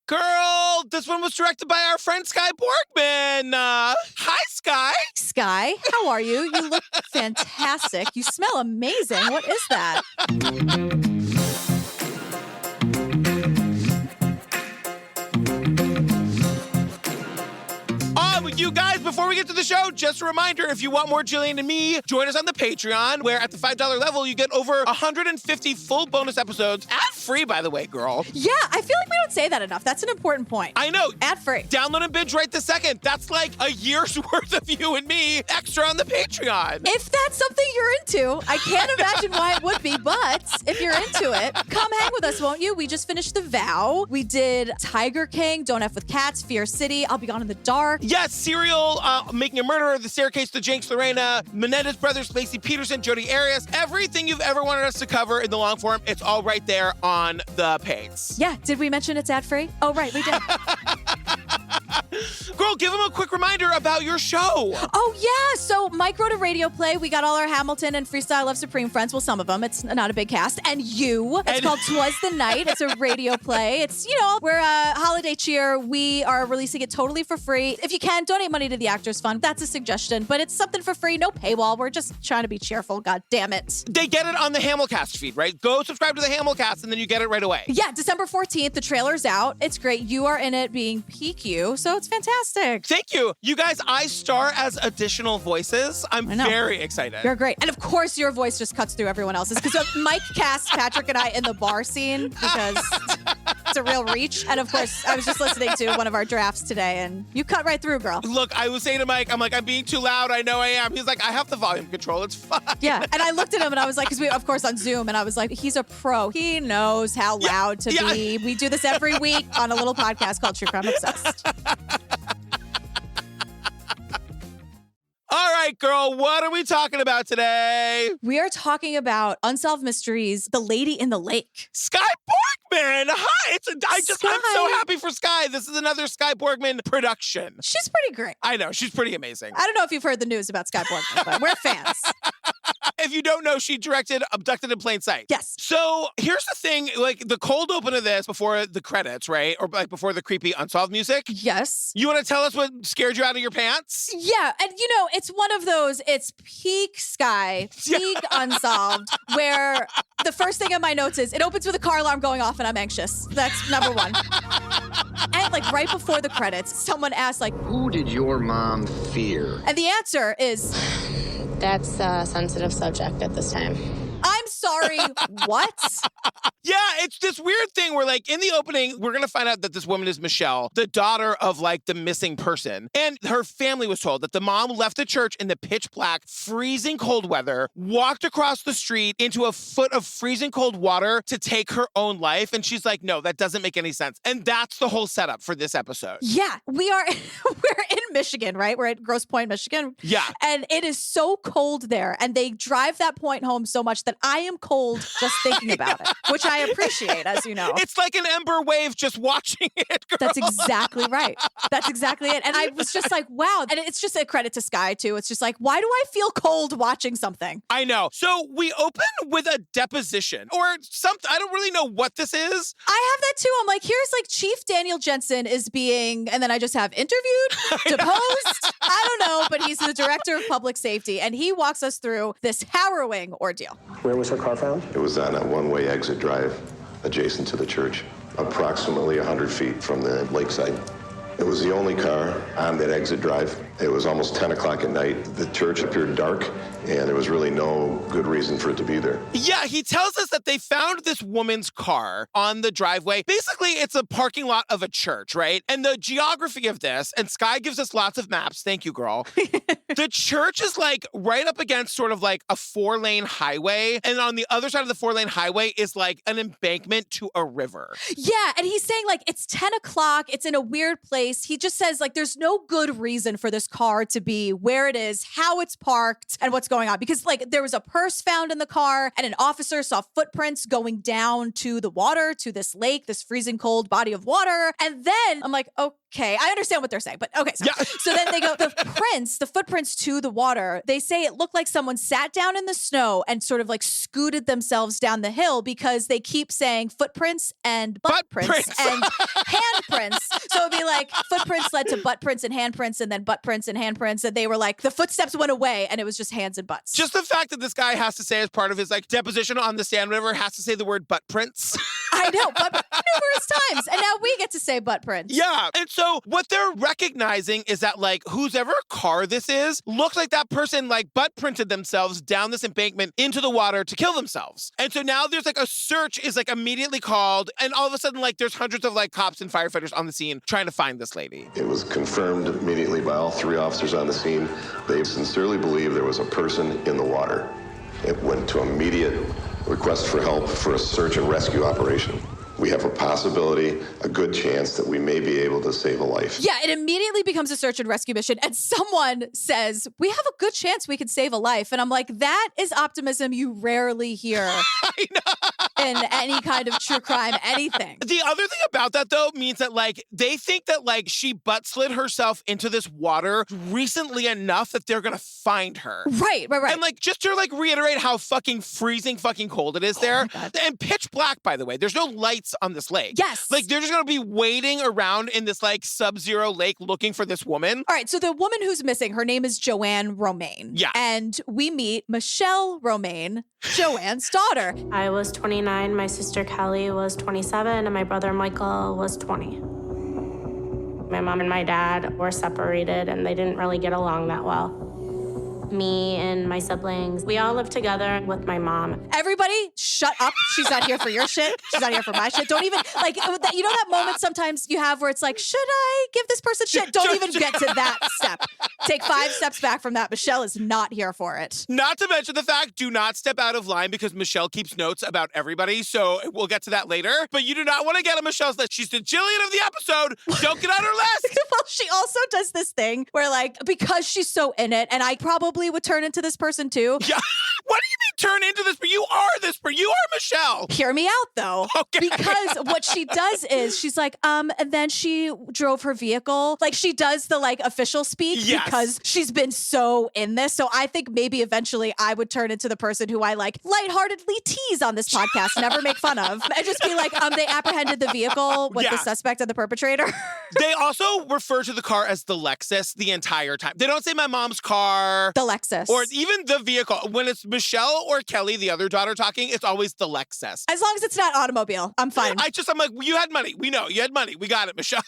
Girl, this one was directed by our friend SKYE BORGMAN. Hi, SKYE. SKYE, how are you? You look fantastic. You smell amazing. What is that? You guys, before we get to the show, just a reminder, if you want more Jillian and me, join us on the Patreon, where at the $5 level, you get over 150 full bonus episodes, ad-free, by the way, girl. Yeah, I feel like we don't say that enough. That's an important point. I know. Ad-free. Download and binge right this second. That's like a year's worth of you and me extra on the Patreon. If that's something you're into, I can't imagine why it would be, but if you're into it, come hang with us, won't you? We just finished The Vow. We did Tiger King, Don't F with Cats, Fear City, I'll Be Gone in the Dark. Yes, Serial, Making a Murderer, The Staircase to Jinx, Lorena, Menendez Brothers, Lacey Peterson, Jodi Arias, everything you've ever wanted us to cover in the long form, it's all right there on the page. Yeah, did we mention it's ad-free? Oh, right, we did. Girl, give them a quick reminder about your show. Oh, yeah. So Mike wrote a radio play. We got all our Hamilton and Freestyle Love Supreme friends. Well, some of them. It's not a big cast. And you. It's called 'Twas the Night. It's a radio play. It's, we're a holiday cheer. We are releasing it totally for free. If you can, donate money to the Actors Fund. That's a suggestion. But it's something for free. No paywall. We're just trying to be cheerful. God damn it. They get it on the Hamilcast feed, right? Go subscribe to the Hamilcast and then you get it right away. Yeah, December 14th. The trailer's out. It's great. You are in it being PQ. So it's fantastic. Thank you. You guys, I star as additional voices. I'm very excited. You're great. And of course, your voice just cuts through everyone else's because Mike cast Patrick and I in the bar scene because it's a real reach. And of course, I was just listening to one of our drafts today and you cut right through, girl. Look, I was saying to Mike, I'm being too loud. I know I am. He's like, I have the volume control. It's fine. Yeah. And I looked at him and I was like, because we, of course, on Zoom, and I was like, he's a pro. He knows how loud to be. We do this every week on a little podcast called True Crime Obsessed. All right, girl, what are we talking about today? We are talking about Unsolved Mysteries, The Lady in the Lake. SKYE BORGMAN! Hi! I'm so happy for SKYE. This is another SKYE BORGMAN production. She's pretty great. I know, she's pretty amazing. I don't know if you've heard the news about SKYE BORGMAN, but we're fans. If you don't know, she directed Abducted in Plain Sight. Yes. So here's the thing, like the cold open of this before the credits, right? Or like before the creepy Unsolved music. Yes. You want to tell us what scared you out of your pants? Yeah. And it's one of those, it's peak SKYE, peak Unsolved, where the first thing in my notes is, it opens with a car alarm going off and I'm anxious. That's number one. And like right before the credits, someone asked like, who did your mom fear? And the answer is, that's a sensitive subject at this time. I'm sorry, what? Yeah, it's this weird thing where, like, in the opening, we're going to find out that this woman is Michelle, the daughter of, like, the missing person. And her family was told that the mom left the church in the pitch black, freezing cold weather, walked across the street into a foot of freezing cold water to take her own life. And she's like, no, that doesn't make any sense. And that's the whole setup for this episode. Yeah, we're in Michigan, right? We're at Grosse Pointe, Michigan. Yeah. And it is so cold there. And they drive that point home so much that I am cold just thinking about it, which I appreciate, as you know. It's like an ember wave just watching it, girl. That's exactly right. That's exactly it. And I was just like, wow. And it's just a credit to SKYE, too. It's just like, why do I feel cold watching something? I know. So we open with a deposition or something. I don't really know what this is. I have that, too. I'm like, here's like Chief Daniel Jensen is being, and then I just have interviewed, deposed. I don't know, but he's the director of public safety. And he walks us through this harrowing ordeal. Where was her car found? It was on a one-way exit drive adjacent to the church, approximately 100 feet from the lakeside. It was the only car on that exit drive. It was almost 10 o'clock at night. The church appeared dark, and there was really no good reason for it to be there. Yeah, he tells us that they found this woman's car on the driveway. Basically, it's a parking lot of a church, right? And the geography of this, and SKYE gives us lots of maps. Thank you, girl. The church is like right up against sort of like a 4-lane highway. And on the other side of the 4-lane highway is like an embankment to a river. Yeah, and he's saying like it's 10 o'clock. It's in a weird place. He just says like there's no good reason for this this car to be, where it is, how it's parked, and what's going on. Because like there was a purse found in the car and an officer saw footprints going down to the water, to this lake, this freezing cold body of water. And then I'm like, okay, I understand what they're saying, but okay. So then they go, the footprints to the water, they say it looked like someone sat down in the snow and sort of like scooted themselves down the hill because they keep saying footprints and butt prints and handprints. So it'd be like footprints led to butt prints and handprints and then butt prints and handprints. And they were like, the footsteps went away and it was just hands and butts. Just the fact that this guy has to say as part of his like deposition on the stand, whatever, has to say the word butt prints. I know, but numerous times. And now we get to say butt prints. Yeah. And so what they're recognizing is that like whosever car this is looks like that person like butt printed themselves down this embankment into the water to kill themselves. And so now there's like a search is like immediately called and all of a sudden like there's hundreds of like cops and firefighters on the scene trying to find this lady. It was confirmed immediately by all 3 officers on the scene. They sincerely believe there was a person in the water. It went to immediate request for help for a search and rescue operation. We have a possibility, a good chance that we may be able to save a life. Yeah, it immediately becomes a search and rescue mission. And someone says, we have a good chance we could save a life. And I'm like, that is optimism you rarely hear in any kind of true crime, anything. The other thing about that, though, means that, like, they think that, like, she butt slid herself into this water recently enough that they're going to find her. Right. And, like, just to, like, reiterate how fucking freezing fucking cold it is there. And pitch black, by the way. There's no lights on this lake. Yes. Like, they're just going to be waiting around in this, like, sub-zero lake looking for this woman. All right, so the woman who's missing, her name is JoAnn Romain. Yeah. And we meet Michelle Romain, JoAnn's daughter. I was 29, my sister Kelly was 27, and my brother Michael was 20. My mom and my dad were separated, and they didn't really get along that well. Me and my siblings, we all lived together with my mom. Everybody, shut up. She's not here for your shit. She's not here for my shit. Don't even, like, you know that moment sometimes you have where it's like, should I give this person shit? Don't even get to that step. Take 5 steps back from that. Michelle is not here for it. Not to mention the fact, do not step out of line because Michelle keeps notes about everybody, so we'll get to that later. But you do not want to get on Michelle's list. She's the Jillian of the episode. Don't get on her list. Well, she also does this thing where, like, because she's so in it, and I probably would turn into this person too. Yeah. What do you mean turn into this? You are this person. You are Michelle. Hear me out, though. Okay. Because what she does is she's like, and then she drove her vehicle. Like, she does the, like, official speak because she's been so in this. So I think maybe eventually I would turn into the person who I, like, lightheartedly tease on this podcast, never make fun of, and just be like, they apprehended the vehicle with the suspect and the perpetrator. They also refer to the car as the Lexus the entire time. They don't say my mom's car. The Lexus. Or even the vehicle. When it's Michelle or Kelly, the other daughter, talking, it's always the Lexus. As long as it's not automobile, I'm fine. I'm like, you had money. We know. You had money. We got it, Michelle.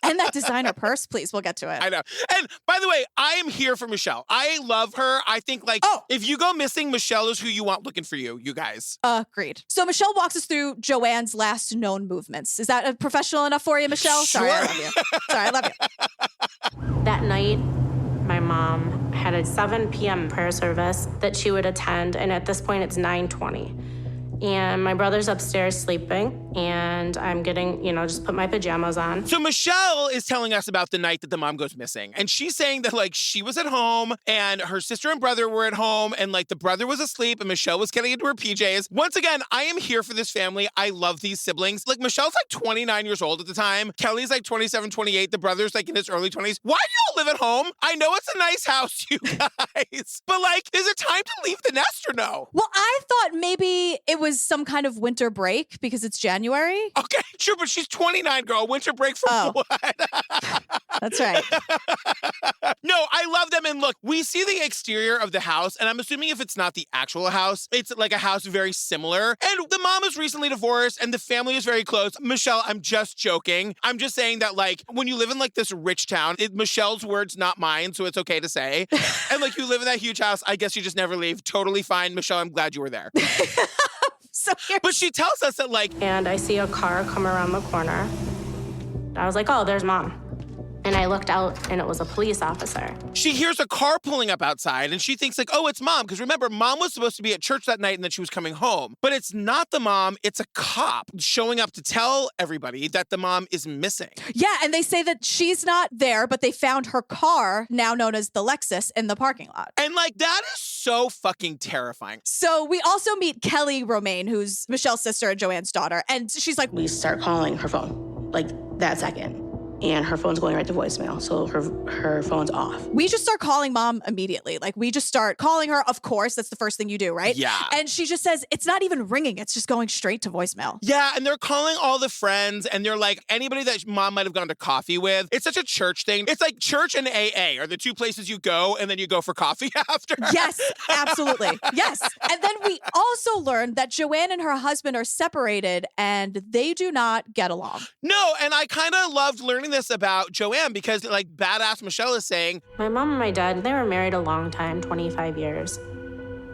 And that designer purse, please. We'll get to it. I know. And by the way, I am here for Michelle. I love her. I think, like, if you go missing, Michelle is who you want looking for you guys. Agreed. So Michelle walks us through JoAnn's last known movements. Is that professional enough for you, Michelle? Sure. Sorry, I love you. Sorry, I love you. That night, my mom had a 7 p.m. prayer service that she would attend, and at this point, it's 9:20. And my brother's upstairs sleeping, and I'm getting, just put my pajamas on. So Michelle is telling us about the night that the mom goes missing. And she's saying that, like, she was at home, and her sister and brother were at home, and, like, the brother was asleep, and Michelle was getting into her PJs. Once again, I am here for this family. I love these siblings. Like, Michelle's, like, 29 years old at the time. Kelly's, like, 27, 28. The brother's, like, in his early 20s. Why do y'all live at home? I know it's a nice house, you guys. But, like, is it time to leave the nest or no? Well, I thought maybe it was some kind of winter break because it's January. Okay, sure, but she's 29, girl. Winter break from what? That's right. No, I love them. And look, we see the exterior of the house, and I'm assuming if it's not the actual house, it's like a house very similar. And the mom is recently divorced, and the family is very close. Michelle, I'm just joking. I'm just saying that, like, when you live in, like, this rich town, Michelle's words, not mine, so it's okay to say. And, like, you live in that huge house, I guess you just never leave. Totally fine. Michelle, I'm glad you were there. But she tells us that, like... And I see a car come around the corner. I was like, oh, there's Mom. And I looked out, and it was a police officer. She hears a car pulling up outside, and she thinks like, oh, it's Mom. Because remember, Mom was supposed to be at church that night, and then she was coming home. But it's not the mom. It's a cop showing up to tell everybody that the mom is missing. Yeah, and they say that she's not there, but they found her car, now known as the Lexus, in the parking lot. And like, that is so fucking terrifying. So we also meet Kelly Romain, who's Michelle's sister and JoAnn's daughter. And she's like, we start calling her phone, like that second. And her phone's going right to voicemail, so her phone's off. We just start calling Mom immediately. Like, we just start calling her. Of course, that's the first thing you do, right? Yeah. And she just says, it's not even ringing. It's just going straight to voicemail. Yeah, and they're calling all the friends, and they're like, anybody that Mom might have gone to coffee with. It's such a church thing. It's like church and AA are the two places you go, and then you go for coffee after. Yes, absolutely. Yes. And then we also learned that JoAnn and her husband are separated, and they do not get along. No, and I kind of loved learning this about JoAnn because, like, badass Michelle is saying, My mom and my dad, they were married a long time, 25 years.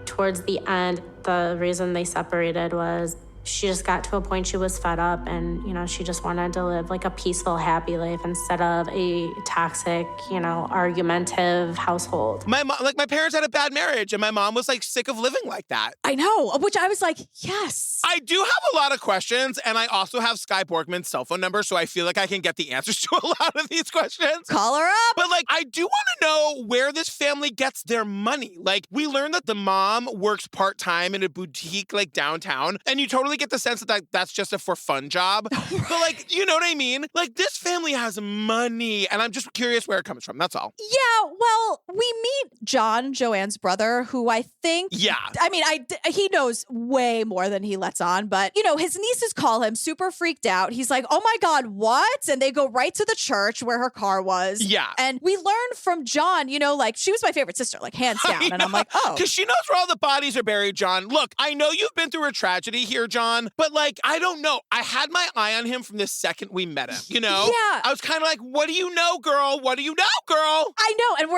Towards the end, the reason they separated was she just got to a point she was fed up and, she just wanted to live like a peaceful, happy life instead of a toxic, argumentative household. my parents had a bad marriage, and my mom was like sick of living like that. I know, which I was like, yes. I do have a lot of questions, and I also have SKYE BORGMAN's cell phone number, so I feel like I can get the answers to a lot of these questions. Call her up. But, like, I do want to know where this family gets their money. Like, we learned that the mom works part-time in a boutique, like, downtown, and you totally get the sense that that's just a for-fun job. But, like, you know what I mean? Like, this family has money, and I'm just curious where it comes from. That's all. Yeah, well, we meet John, JoAnn's brother, who I think... Yeah. I mean, he knows way more than he lets on, but, his nieces call him super freaked out. He's like, oh my God, what? And they go right to the church where her car was. Yeah. And we learned from John, like, she was my favorite sister, like, hands down. And I'm like, oh. Because she knows where all the bodies are buried, John. Look, I know you've been through a tragedy here, John, but, like, I don't know. I had my eye on him from the second we met him, Yeah. I was kind of like, what do you know, girl? What do you know, girl? I know, and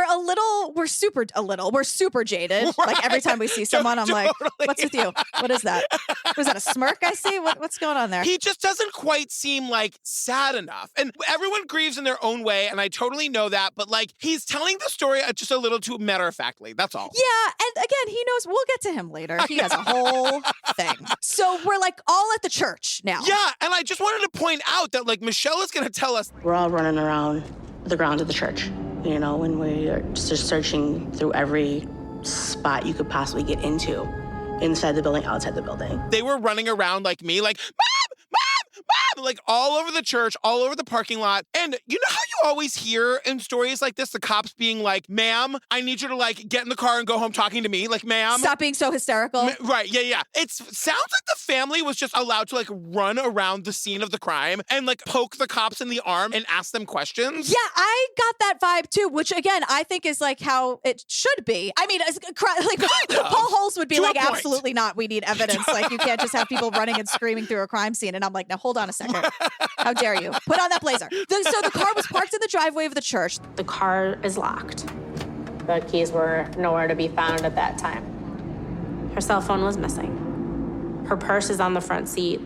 we're super jaded. Right. Like, every time we see someone, I'm like, what's with you? What is that? Was that a smirk I see? What's going on there? He just doesn't quite seem, like, sad enough. And everyone grieves in their own way, and I totally know that, but, like, he's telling the story just a little too matter-of-factly. That's all. Yeah, and again, he knows we'll get to him later. He has a whole thing. So we're, like, all at the church now. Yeah, and I just wanted to point out that, like, Michelle is going to tell us. We're all running around the grounds of the church, and we are just searching through every spot you could possibly get into, inside the building, outside the building. They were running around like me, like, Mom, like all over the church, all over the parking lot. And you know how you always hear in stories like this, the cops being like, ma'am, I need you to like get in the car and go home talking to me. Like, ma'am. Stop being so hysterical. Right, yeah. It sounds like the family was just allowed to like run around the scene of the crime and like poke the cops in the arm and ask them questions. Yeah, I got that vibe too, which again, I think is like how it should be. I mean, like Paul Holes would be like, absolutely not. We need evidence. Like, you can't just have people running and screaming through a crime scene. And I'm like, now hold on a second. How dare you? Put on that blazer. So the car was parked in the driveway of the church. The car is locked. The keys were nowhere to be found at that time. Her cell phone was missing. Her purse is on the front seat.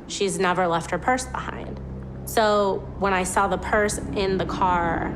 She's never left her purse behind. So when I saw the purse in the car,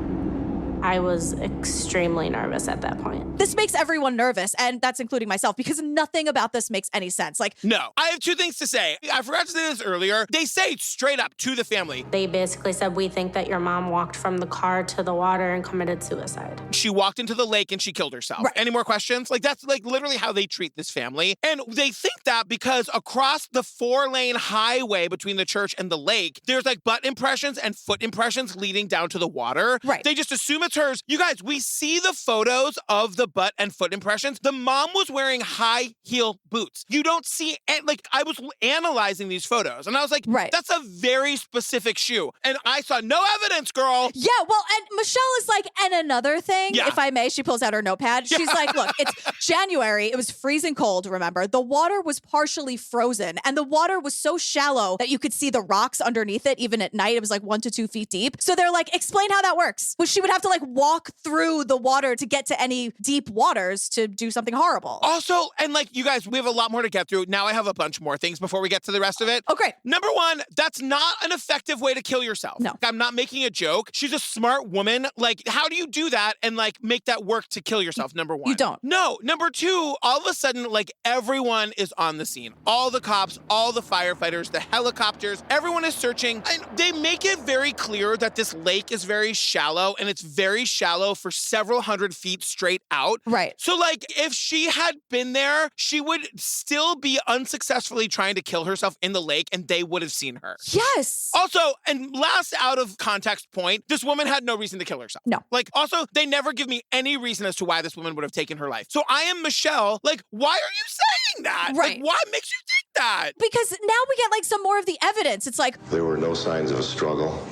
I was extremely nervous at that point. This makes everyone nervous, and that's including myself, because nothing about this makes any sense. Like, no, I have two things to say. I forgot to say this earlier. They say straight up to the family. They basically said, we think that your mom walked from the car to the water and committed suicide. She walked into the lake and she killed herself. Right. Any more questions? Like, that's like literally how they treat this family. And they think that because across the 4-lane highway between the church and the lake, there's like butt impressions and foot impressions leading down to the water. Right. They just assume it's hers. You guys, we see the photos of the butt and foot impressions. The mom was wearing high heel boots. You don't see, like, I was analyzing these photos and I was like, right, that's a very specific shoe. And I saw no evidence, girl. Yeah, well, and Michelle is like, and another thing, if I may, she pulls out her notepad. She's like, look, it's January. It was freezing cold, remember? The water was partially frozen and the water was so shallow that you could see the rocks underneath it. Even at night, it was like 1 to 2 feet deep. So they're like, explain how that works. Well, she would have to like like walk through the water to get to any deep waters to do something horrible. Also, and like, you guys, we have a lot more to get through. Now I have a bunch more things before we get to the rest of it. Oh, great. Number one, that's not an effective way to kill yourself. No. I'm not making a joke. She's a smart woman. Like, how do you do that and like make that work to kill yourself? Number one. You don't. No. Number two, all of a sudden, like everyone is on the scene. All the cops, all the firefighters, the helicopters, everyone is searching. And they make it very clear that this lake is very shallow, and it's very shallow for several hundred feet straight out. Right. So like if she had been there, she would still be unsuccessfully trying to kill herself in the lake, and they would have seen her. Yes. Also, and last out of context point, this woman had no reason to kill herself. No. Like, also, they never give me any reason as to why this woman would have taken her life. So I am Michelle. Like, why are you saying that? Right. Like, what makes you think that? Because now we get like some more of the evidence. It's like, There were no signs of a struggle,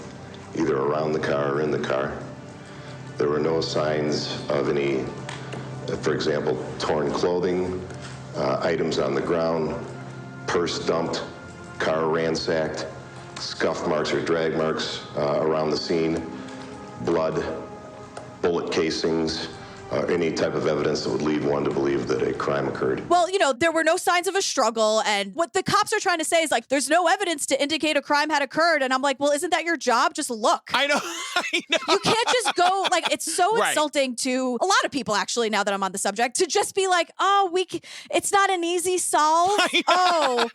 either around the car or in the car. There were no signs of any, for example, torn clothing, items on the ground, purse dumped, car ransacked, scuff marks or drag marks around the scene, blood, bullet casings, any type of evidence that would lead one to believe that a crime occurred. well, you know, there were no signs of a struggle. And what the cops are trying to say is like, there's no evidence to indicate a crime had occurred. And I'm like, well, isn't that your job? Just look. I know. I know. You can't just go, like, it's so Right. insulting to a lot of people, actually, now that I'm on the subject, to just be like, oh, it's not an easy solve. Oh,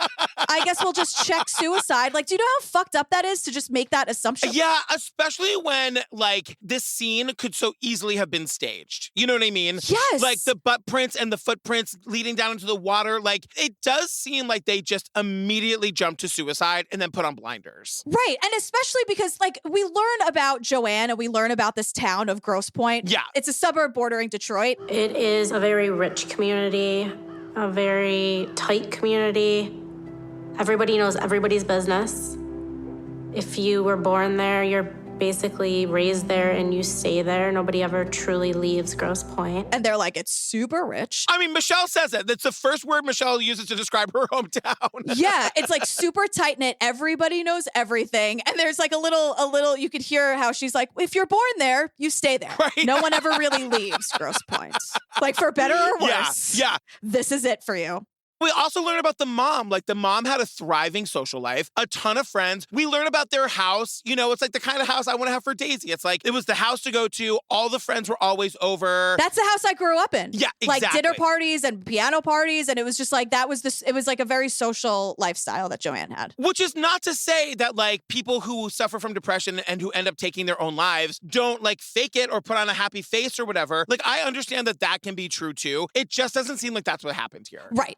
I guess we'll just check suicide. Like, do you know how fucked up that is to just make that assumption? Yeah, especially when, like, this scene could so easily have been staged. You know what I mean? Yes. Like, the butt prints and the footprints leading down into the water. Like, it does seem like they just immediately jumped to suicide and then put on blinders. Right. And especially because, like, we learn about JoAnn and we learn about this town of Grosse Pointe. Yeah. It's a suburb bordering Detroit. It is a very rich community, a very tight community. Everybody knows everybody's business. If you were born there, you're basically raised there and you stay there. Nobody ever truly leaves Grosse Pointe. And they're like, it's super rich. I mean, Michelle says it. That's the first word Michelle uses to describe her hometown. Yeah, it's like super tight knit. Everybody knows everything. And there's like a little, you could hear how she's like, if you're born there, you stay there. Right. No one ever really leaves Grosse Pointe. Like, for better or worse. Yeah. This is it for you. We also learn about the mom. Like, the mom had a thriving social life, a ton of friends. We learn about their house. You know, it's like the kind of house I want to have for Daisy. It's like, it was the house to go to. All the friends were always over. That's the house I grew up in. Yeah, Like exactly. dinner parties and piano parties. And it was just like, it was like a very social lifestyle that JoAnn had. Which is not to say that, like, people who suffer from depression and who end up taking their own lives don't, like, fake it or put on a happy face or whatever. Like, I understand that that can be true, too. It just doesn't seem like that's what happened here. Right.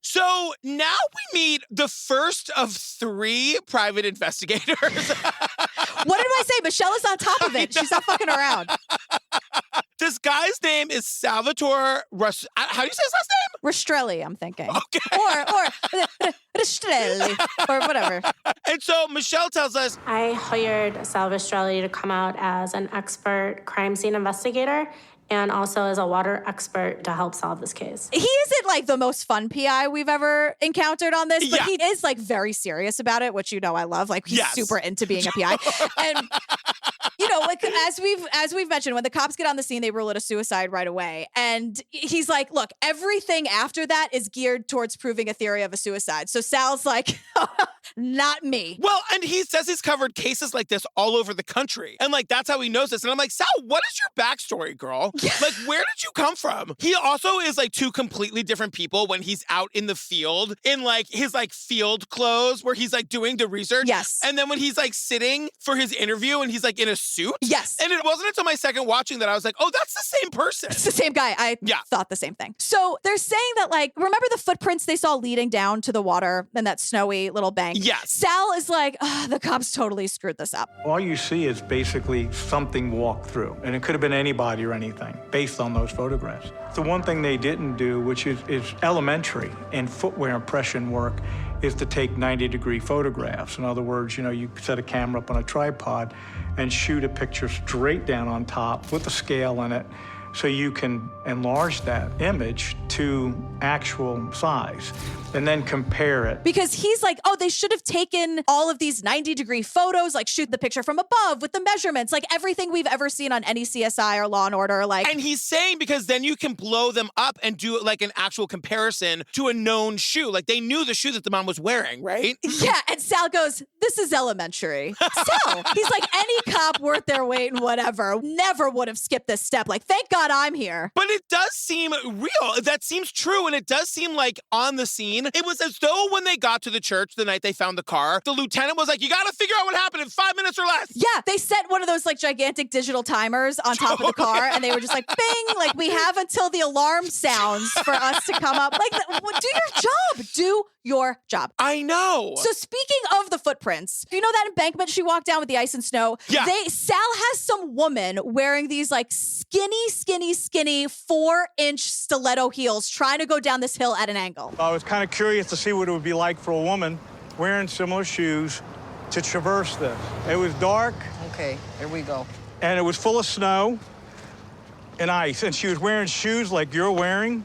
So now we meet the first of 3 private investigators. What did I say? Michelle is on top of it. She's not fucking around. This guy's name is Salvatore how do you say his last name? Rastrelli, I'm thinking. Okay. Or Rastrelli, or whatever. And so Michelle tells us, I hired Salvastrelli to come out as an expert crime scene investigator and also as a water expert to help solve this case. He isn't like the most fun PI we've ever encountered on this, but Yeah. he is like very serious about it, which you know I love. Like he's Yes. super into being a PI. And you know, like as we've mentioned, when the cops get on the scene, they rule it a suicide right away. And he's like, look, everything after that is geared towards proving a theory of a suicide. So Sal's like, not me. well, and he says he's covered cases like this all over the country. And like, that's how he knows this. And I'm like, Sal, what is your backstory, girl? Like, where did you come from? He also is like 2 completely different people when he's out in the field in like his like field clothes where he's like doing the research. Yes. And then when he's like sitting for his interview and he's like in a suit. Yes. And it wasn't until my second watching that I was like, oh, that's the same person. It's the same guy. I thought the same thing. So they're saying that, like, remember the footprints they saw leading down to the water in that snowy little bank? Yes. Sal is like, the cops totally screwed this up. All you see is basically something walked through, and it could have been anybody or anything based on those photographs. The one thing they didn't do, which is elementary in footwear impression work, is to take 90-degree photographs. In other words, you know, you set a camera up on a tripod and shoot a picture straight down on top with a scale in it so you can enlarge that image to actual size and then compare it. Because he's like, oh, they should have taken all of these 90-degree photos, like shoot the picture from above with the measurements, like everything we've ever seen on any CSI or Law & Order. Like, and he's saying because then you can blow them up and do like an actual comparison to a known shoe. Like they knew the shoe that the mom was wearing, right? Yeah, and Sal goes, this is elementary. Sal, he's like, any cop worth their weight and whatever never would have skipped this step. Like, thank God I'm here. But it does seem real. That seems true. And it does seem like on the scene, it was as though when they got to the church the night they found the car, the lieutenant was like, you got to figure out what happened in 5 minutes or less. Yeah, they set one of those like gigantic digital timers on top of the car and they were just like, bing, like we have until the alarm sounds for us to come up. Like, do your job. Do your job. I know. So speaking of the footprints, you know that embankment she walked down with the ice and snow? Yeah. Sal has some woman wearing these like skinny 4-inch stiletto heels trying to go down this hill at an angle. I was kind of curious to see what it would be like for a woman wearing similar shoes to traverse this. It was dark. Okay, here we go. And it was full of snow and ice. And she was wearing shoes like you're wearing,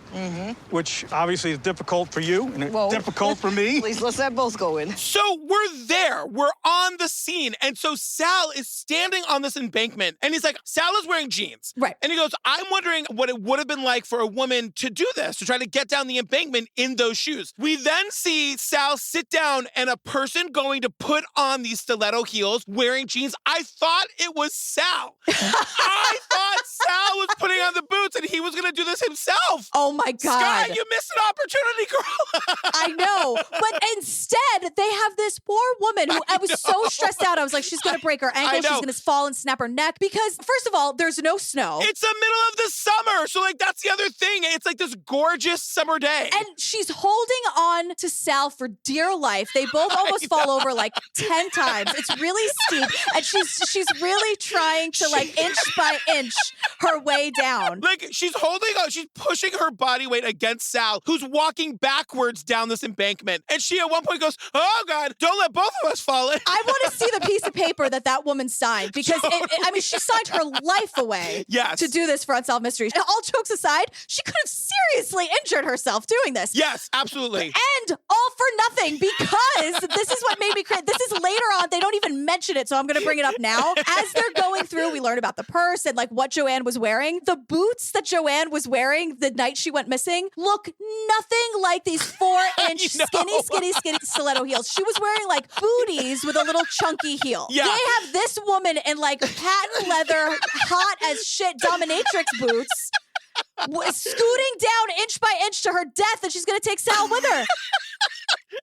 which obviously is difficult for you and it's difficult for me. Please, let's let both go in. So we're there. We're on the scene. And so Sal is standing on this embankment and he's like, Sal is wearing jeans. Right. And he goes, I'm wondering what it would have been like for a woman to do this, to try to get down the embankment in those shoes. We then see Sal sit down and a person going to put on these stiletto heels wearing jeans. I thought it was Sal. I thought Sal was putting on the boots and he was going to do this himself. Oh my God. Sky, you missed an opportunity, girl. I know. But instead, they have this poor woman who I was so stressed out. I was like, she's going to break her ankle. She's going to fall and snap her neck. Because, first of all, there's no snow. It's the middle of the summer. So, like, that's the other thing. It's like this gorgeous summer day. And she's holding on to Sal for dear life. They both almost fall over like 10 times. It's really steep. And she's really trying to, like, inch by inch her way down. Like, she's pushing her body weight against Sal, who's walking backwards down this embankment. And she at one point goes, oh God, don't let both of us fall in. I want to see the piece of paper that woman signed because, she signed her life away to do this for Unsolved Mysteries. And all jokes aside, she could have seriously injured herself doing this. Yes, absolutely. And all for nothing because this is what made me crazy. This is later on. They don't even mention it, so I'm going to bring it up now. As they're going through, we learn about the purse and like what JoAnn was wearing. The boots that JoAnn was wearing the night she went missing look nothing like these 4-inch skinny stiletto heels. She was wearing like booties with a little chunky heel. Yeah. They have this woman in like patent leather, hot as shit dominatrix boots, scooting down inch by inch to her death, and she's going to take Sal with her.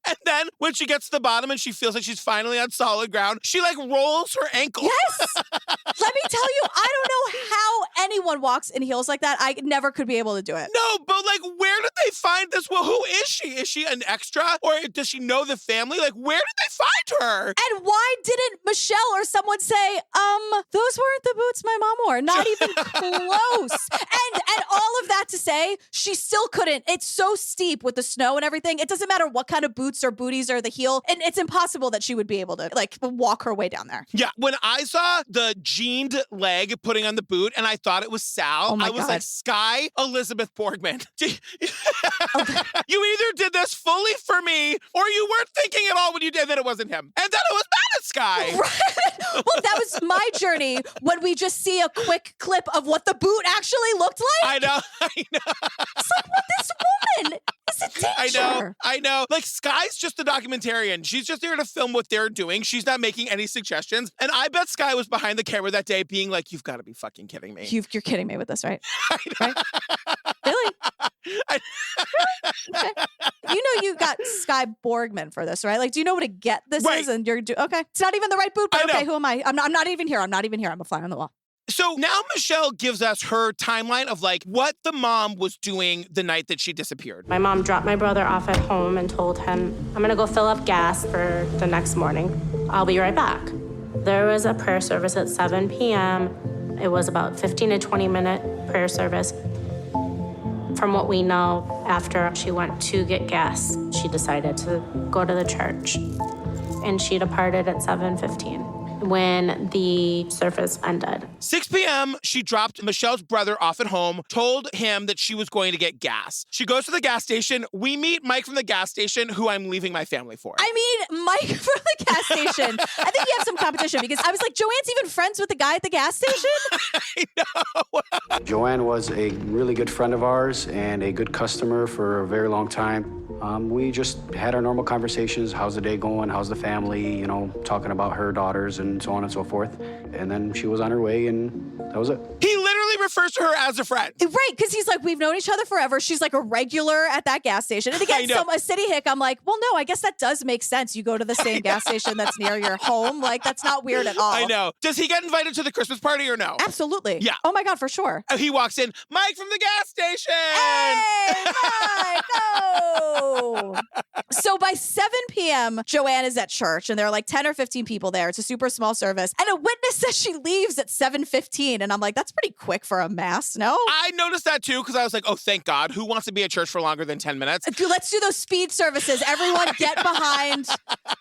And then when she gets to the bottom and she feels like she's finally on solid ground, she like rolls her ankle. Yes. Let me tell you, I don't know how anyone walks in heels like that. I never could be able to do it. No, but like, where did they find this? Well, who is she? Is she an extra? Or does she know the family? Like, where did they find her? And why didn't Michelle or someone say, those weren't the boots my mom wore? Not even close. And all of that to say, she still couldn't. It's so steep with the snow and everything. It doesn't matter what kind of boots or booties or the heel. And it's impossible that she would be able to like walk her way down there. Yeah. When I saw the jeaned leg putting on the boot and I thought it was Sal, I was like, SKYE Elizabeth BORGMAN. You either did this fully for me or you weren't thinking at all when you did that it wasn't him. And then it was mad at SKYE. Right. Well, that was my journey when we just see a quick clip of what the boot actually looked like. I know. It's like, what, this woman is a teacher. I know. Like, SKYE's just a documentarian. She's just there to film what they're doing. She's not making any suggestions. And I bet SKYE was behind the camera that day being like, you've got to be fucking kidding me. You're kidding me with this, right? Right? Really? Okay. You know you got SKYE BORGMAN for this, right? Like, do you know what a get this is? And you're okay. It's not even the right boot, but okay, who am I? I'm not even here. I'm a fly on the wall. So now Michelle gives us her timeline of like what the mom was doing the night that she disappeared. My mom dropped my brother off at home and told him, I'm gonna go fill up gas for the next morning. I'll be right back. There was a prayer service at 7 p.m. It was about 15 to 20 minute prayer service. From what we know, after she went to get gas, she decided to go to the church. And she departed at 7:15. when the service ended. 6 p.m., she dropped Michelle's brother off at home, told him that she was going to get gas. She goes to the gas station. We meet Mike from the gas station, who I'm leaving my family for. I mean, Mike from the gas station. I think you have some competition because I was like, JoAnn's even friends with the guy at the gas station? I know. JoAnn was a really good friend of ours and a good customer for a very long time. We just had our normal conversations. How's the day going? How's the family? You know, talking about her daughters and so on and so forth. And then she was on her way and that was it. He literally refers to her as a friend. Right, because he's like, we've known each other forever. She's like a regular at that gas station. And again, a city hick, I'm like, well, no, I guess that does make sense. You go to the same gas station that's near your home. Like, that's not weird at all. I know. Does he get invited to the Christmas party or no? Absolutely. Yeah. Oh my God, for sure. He walks in, Mike from the gas station. Hey, Mike, go. So by 7 p.m., JoAnn is at church and there are like 10 or 15 people there. It's a super small service. And a witness says she leaves at 7:15. And I'm like, that's pretty quick for a mass, no? I noticed that too, because I was like, oh, thank God. Who wants to be at church for longer than 10 minutes? Let's do those speed services. Everyone get behind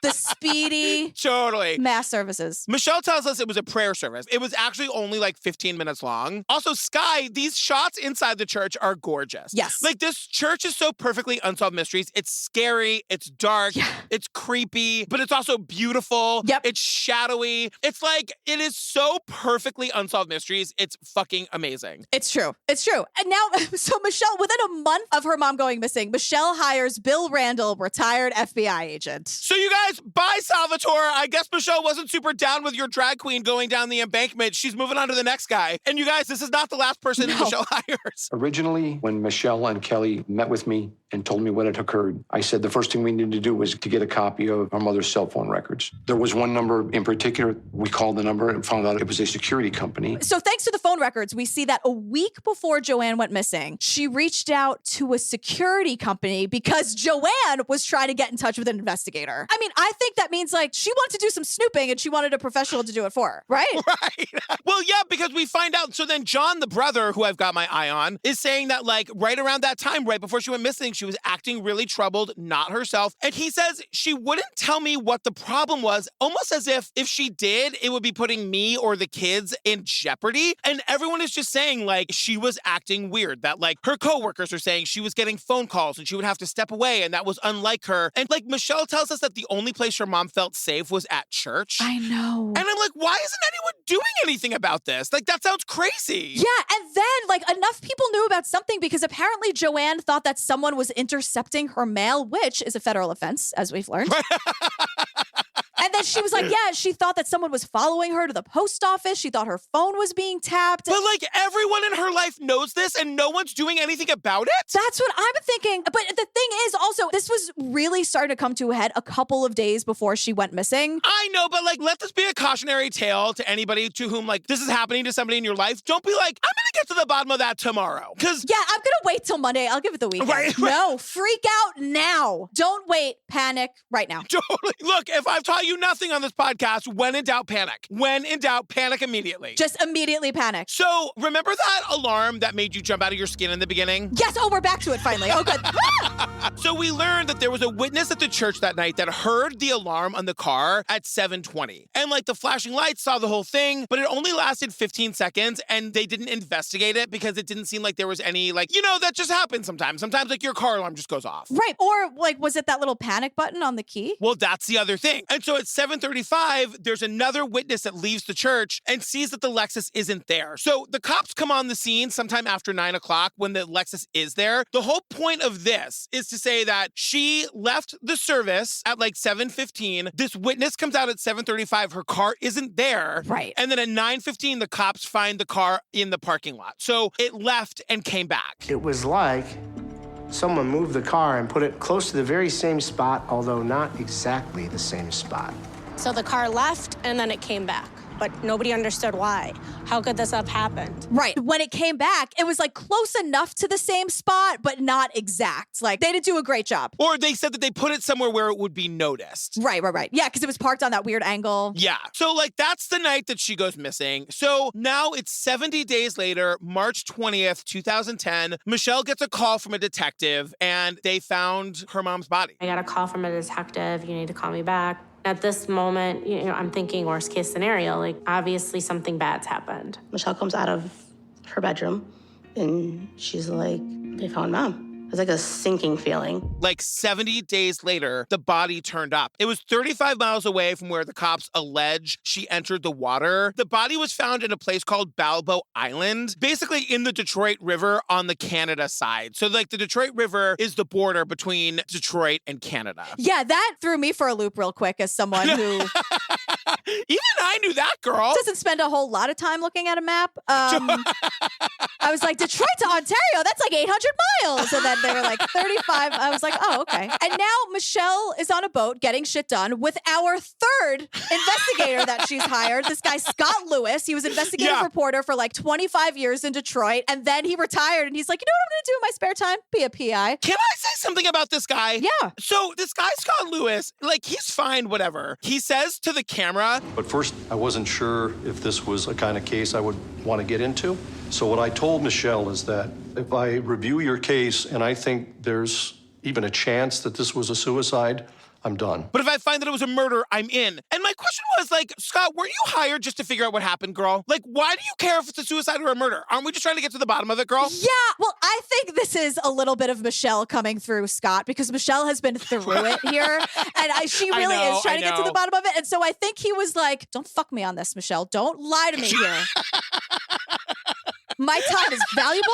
the speedy Totally. mass services. Michelle tells us it was a prayer service. It was actually only like 15 minutes long. Also, Skye, these shots inside the church are gorgeous. Yes. Like, this church is so perfectly Unsolved Mysteries. It's scary, it's dark, it's creepy, but it's also beautiful. Yep. It's shadowy. It's like, it is so perfectly Unsolved Mysteries. It's fucking amazing. It's true. It's true. And now, so Michelle, within a month of her mom going missing, Michelle hires Bill Randall, retired FBI agent. So you guys, bye, Salvatore. I guess Michelle wasn't super down with your drag queen going down the embankment. She's moving on to the next guy. And you guys, this is not the last person Michelle hires. Originally, when Michelle and Kelly met with me and told me what had occurred, I said the first thing we needed to do was to get a copy of our mother's cell phone records. There was one number in particular. We called the number and found out it was a security company. So thanks to the phone records, we see that a week before JoAnn went missing, she reached out to a security company because JoAnn was trying to get in touch with an investigator. I mean, I think that means like she wanted to do some snooping and she wanted a professional to do it for her, right? Right. Well, yeah, because we find out. So then John, the brother, who I've got my eye on, is saying that like right around that time, right before she went missing, she was acting really troubled, not herself. And he says she wouldn't tell me what the problem was, almost as if she did, it would be putting me or the kids in jeopardy. And everyone is just saying like she was acting weird, that like her coworkers are saying she was getting phone calls and she would have to step away and that was unlike her. And like Michelle tells us that the only place her mom felt safe was at church. I know. And I'm like, why isn't anyone doing anything about this? Like, that sounds crazy. Yeah, and then like enough people knew about something because apparently JoAnn thought that someone was intercepting her mail, which is a federal offense, as we've learned. And then she was like, yeah, she thought that someone was following her to the post office. She thought her phone was being tapped. But like everyone in her life knows this and no one's doing anything about it? That's what I'm thinking. But the thing is also, this was really starting to come to a head a couple of days before she went missing. I know, but like, let this be a cautionary tale to anybody to whom like this is happening to somebody in your life. Don't be like, I'm gonna get to the bottom of that tomorrow. Because yeah, I'm gonna wait till Monday. I'll give it the weekend. Right. No, freak out now. Don't wait. Panic right now. Totally. Look, if I've taught you nothing on this podcast, when in doubt, panic. When in doubt, panic immediately. Just immediately panic. So remember that alarm that made you jump out of your skin in the beginning? Yes. Oh, we're back to it finally. Oh, good. So we learned that there was a witness at the church that night that heard the alarm on the car at 7:20. And like the flashing lights saw the whole thing, but it only lasted 15 seconds and they didn't investigate it because it didn't seem like there was any like, you know, that just happens sometimes. Sometimes like your car alarm just goes off. Right. Or like, was it that little panic button on the key? Well, that's the other thing. And so at 7:35, there's another witness that leaves the church and sees that the Lexus isn't there. So the cops come on the scene sometime after 9 o'clock when the Lexus is there. The whole point of this is to say that she left the service at like 7:15. This witness comes out at 7:35. Her car isn't there. Right. And then at 9:15, the cops find the car in the parking lot. So it left and came back. It was like someone moved the car and put it close to the very same spot, although not exactly the same spot. So the car left and then it came back, but nobody understood why. How could this have happened? Right. When it came back, it was like close enough to the same spot, but not exact. Like they didn't do a great job. Or they said that they put it somewhere where it would be noticed. Right. Yeah, because it was parked on that weird angle. Yeah. So like that's the night that she goes missing. So now it's 70 days later, March 20th, 2010. Michelle gets a call from a detective and they found her mom's body. I got a call from a detective. You need to call me back. At this moment, I'm thinking worst case scenario, like obviously something bad's happened. Michelle comes out of her bedroom and she's like, they found Mom. It's like a sinking feeling. Like 70 days later, the body turned up. It was 35 miles away from where the cops allege she entered the water. The body was found in a place called Balboa Island, basically in the Detroit River on the Canada side. So like the Detroit River is the border between Detroit and Canada. Yeah, that threw me for a loop real quick as someone who Even I knew that, girl. doesn't spend a whole lot of time looking at a map. I was like, Detroit to Ontario, that's like 800 miles. And then they were like 35. I was like, oh, okay. And now Michelle is on a boat getting shit done with our third investigator that she's hired. This guy, Scott Lewis. He was investigative reporter for like 25 years in Detroit. And then he retired and he's like, you know what I'm going to do in my spare time? Be a PI. Can I say something about this guy? Yeah. So this guy, Scott Lewis, like he's fine, whatever. He says to the camera. But first, I wasn't sure if this was a kind of case I would want to get into. So what I told Michelle is that if I review your case and I think there's even a chance that this was a suicide, I'm done. But if I find that it was a murder, I'm in. And my question was like, Scott, were you hired just to figure out what happened, girl? Like, why do you care if it's a suicide or a murder? Aren't we just trying to get to the bottom of it, girl? Yeah, well, I think this is a little bit of Michelle coming through Scott because Michelle has been through it here. And she really is trying to get to the bottom of it. And so I think he was like, don't fuck me on this, Michelle. Don't lie to me here. My time is valuable.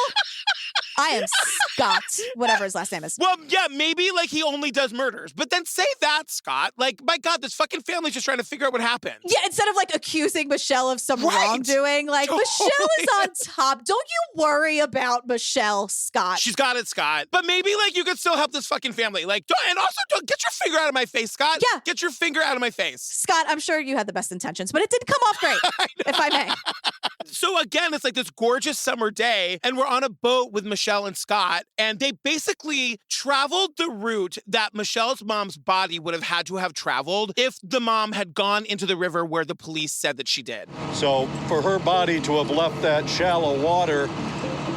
I am Scott, whatever his last name is. Well, yeah, maybe like he only does murders. But then say that, Scott. Like, my God, this fucking family's just trying to figure out what happened. Yeah, instead of like accusing Michelle of some wrongdoing, like Michelle is on top. Don't you worry about Michelle, Scott. She's got it, Scott. But maybe like you could still help this fucking family. Like, and also don't get your finger out of my face, Scott. Yeah. Get your finger out of my face. Scott, I'm sure you had the best intentions, but it didn't come off great, if I may. So again, it's like this gorgeous summer day, and we're on a boat with Michelle and Scott, and they basically traveled the route that Michelle's mom's body would have had to have traveled if the mom had gone into the river where the police said that she did. So for her body to have left that shallow water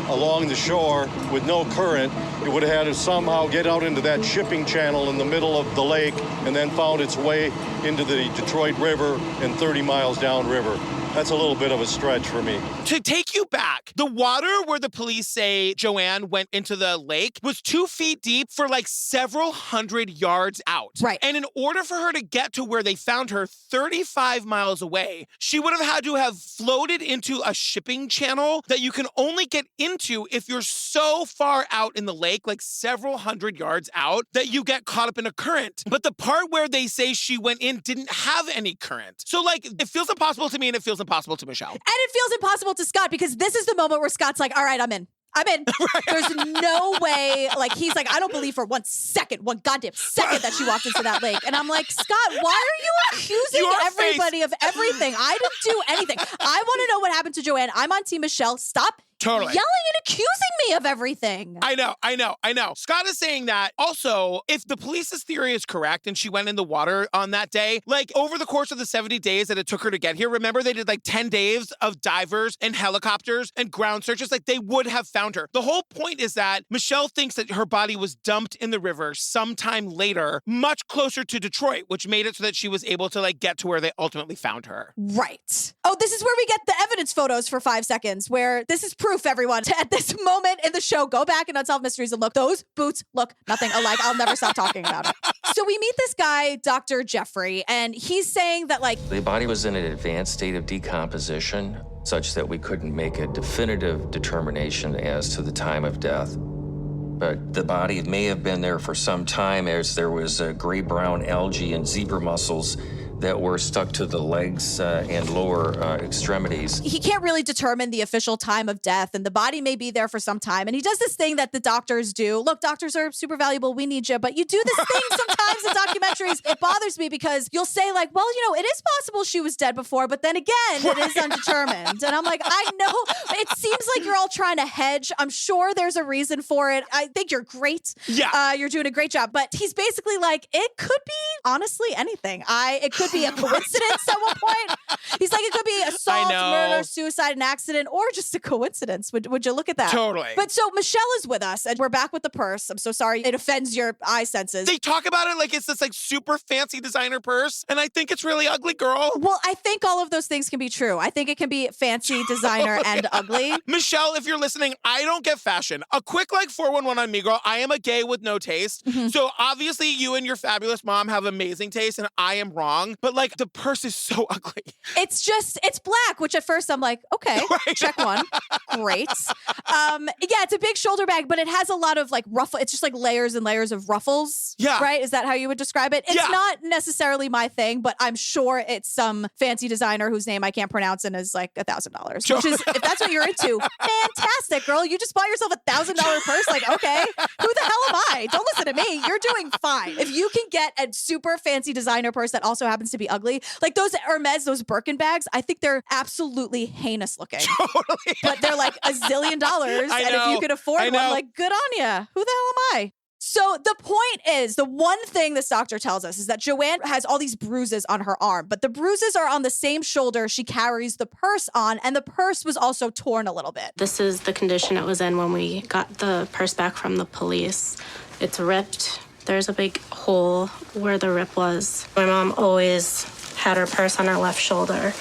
along the shore with no current, it would have had to somehow get out into that shipping channel in the middle of the lake and then found its way into the Detroit River and 30 miles downriver. That's a little bit of a stretch for me. To take you back, the water where the police say JoAnn went into the lake was 2 feet deep for like several hundred yards out. Right. And in order for her to get to where they found her 35 miles away, she would have had to have floated into a shipping channel that you can only get into if you're so far out in the lake, like several hundred yards out, that you get caught up in a current. But the part where they say she went in didn't have any current. So like, it feels impossible to me and it feels impossible to Michelle. And it feels impossible to Scott because this is the moment where Scott's like, all right, I'm in. Right. There's no way, like, he's like, I don't believe for one goddamn second that she walked into that lake. And I'm like, Scott, why are you accusing everybody of everything? I didn't do anything. I want to know what happened to JoAnn. I'm on Team Michelle. Stop yelling and accusing me of everything. I know. Scott is saying that. Also, if the police's theory is correct and she went in the water on that day, like over the course of the 70 days that it took her to get here, remember they did like 10 days of divers and helicopters and ground searches, like they would have found her. The whole point is that Michelle thinks that her body was dumped in the river sometime later, much closer to Detroit, which made it so that she was able to like get to where they ultimately found her. Right. Oh, this is where we get the evidence photos for 5 seconds, where this is proof, everyone. At this moment in the show, go back and Unsolved Mysteries and look. Those boots look nothing alike. I'll never stop talking about it. So we meet this guy, Dr. Jeffrey, and he's saying that like... The body was in an advanced state of decomposition such that we couldn't make a definitive determination as to the time of death. But the body may have been there for some time as there was gray-brown algae and zebra mussels that were stuck to the legs and lower extremities. He can't really determine the official time of death, and the body may be there for some time. And he does this thing that the doctors do. Look, doctors are super valuable. We need you. But you do this thing sometimes in documentaries. It bothers me because you'll say like, well, you know, it is possible she was dead before, but then again, it is undetermined. And I'm like, I know. It seems like you're all trying to hedge. I'm sure there's a reason for it. I think you're great. Yeah. You're doing a great job. But he's basically like, it could be, honestly, anything. It could be a coincidence at one point. He's like, it could be assault, murder, suicide, an accident, or just a coincidence. Would you look at that? Totally. But so Michelle is with us, and we're back with the purse. I'm so sorry it offends your eye senses. They talk about it Like it's this like super fancy designer purse. And I think it's really ugly, girl. Well, I think all of those things can be true. I think it can be fancy, designer, and ugly. Michelle, if you're listening, I don't get fashion. A quick like 411 on me, girl. I am a gay with no taste. So obviously you and your fabulous mom have amazing taste and I am wrong. But like the purse is so ugly. It's black, which at first I'm like, okay, check one. Great. Yeah, it's a big shoulder bag, but it has a lot of like ruffle. It's just like layers and layers of ruffles. Yeah. Right? Is that how you would describe it? It's not necessarily my thing, but I'm sure it's some fancy designer whose name I can't pronounce and is like $1,000. Which is, if that's what you're into, fantastic, girl. You just bought yourself $1,000 purse. Like, okay, who the hell am I? Don't listen to me. You're doing fine. If you can get a super fancy designer purse that also happens to be ugly, like those Hermes, those Birkin bags, I think they're absolutely heinous looking. Totally. But they're like $1 zillion. And if you can afford one, like, good on ya. Who the hell am I? So the point is, the one thing this doctor tells us is that JoAnn has all these bruises on her arm, but the bruises are on the same shoulder she carries the purse on, and the purse was also torn a little bit. This is the condition it was in when we got the purse back from the police. It's ripped. There's a big hole where the rip was. My mom always had her purse on her left shoulder,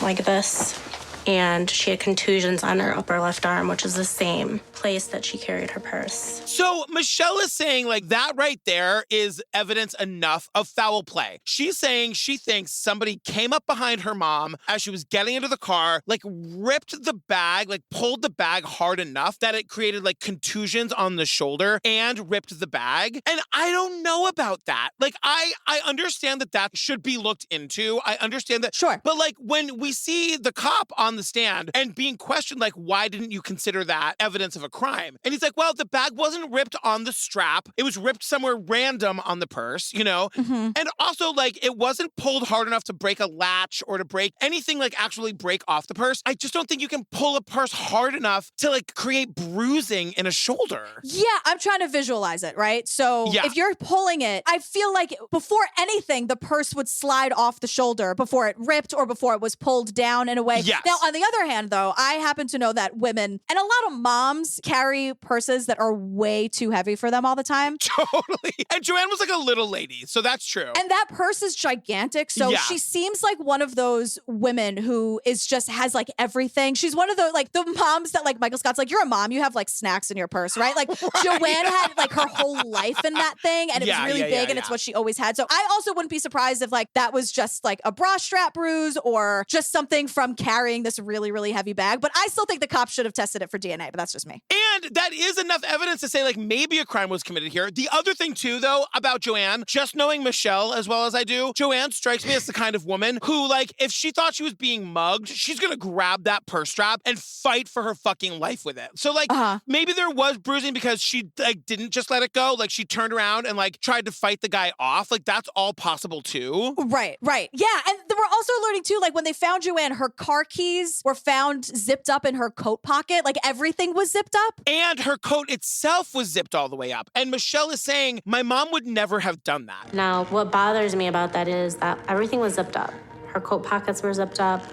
like this. And she had contusions on her upper left arm, which is the same place that she carried her purse. So Michelle is saying like that right there is evidence enough of foul play. She's saying she thinks somebody came up behind her mom as she was getting into the car, like ripped the bag, like pulled the bag hard enough that it created like contusions on the shoulder and ripped the bag. And I don't know about that. Like I understand that should be looked into. I understand that. Sure. But like when we see the cop on the stand and being questioned, like, why didn't you consider that evidence of a crime? And he's like, well, the bag wasn't ripped on the strap. It was ripped somewhere random on the purse, you know? And also, like, it wasn't pulled hard enough to break a latch or to break anything, like, actually break off the purse. I just don't think you can pull a purse hard enough to, like, create bruising in a shoulder. Yeah, I'm trying to visualize it, right? So if you're pulling it, I feel like before anything, the purse would slide off the shoulder before it ripped or before it was pulled down in a way. Yes. Now, on the other hand, though, I happen to know that women and a lot of moms carry purses that are way too heavy for them all the time. Totally. And JoAnn was like a little lady, so that's true. And that purse is gigantic. So she seems like one of those women who is just has like everything. She's one of the like the moms that like Michael Scott's like, you're a mom, you have like snacks in your purse, right? Like JoAnn had like her whole life in that thing and it was really big and it's what she always had. So I also wouldn't be surprised if like that was just like a bra strap bruise or just something from carrying this really, really heavy bag. But I still think the cops should have tested it for DNA, but that's just me. And that is enough evidence to say like maybe a crime was committed here. The other thing too, though, about JoAnn, just knowing Michelle as well as I do, JoAnn strikes me as the kind of woman who like, if she thought she was being mugged, she's gonna grab that purse strap and fight for her fucking life with it. So like, maybe there was bruising because she like didn't just let it go. Like she turned around and like tried to fight the guy off. Like that's all possible too. Right. Yeah. And we're also learning too, like when they found JoAnn, her car keys were found zipped up in her coat pocket. Like everything was zipped up. And her coat itself was zipped all the way up. And Michelle is saying, my mom would never have done that. Now, what bothers me about that is that everything was zipped up. Her coat pockets were zipped up.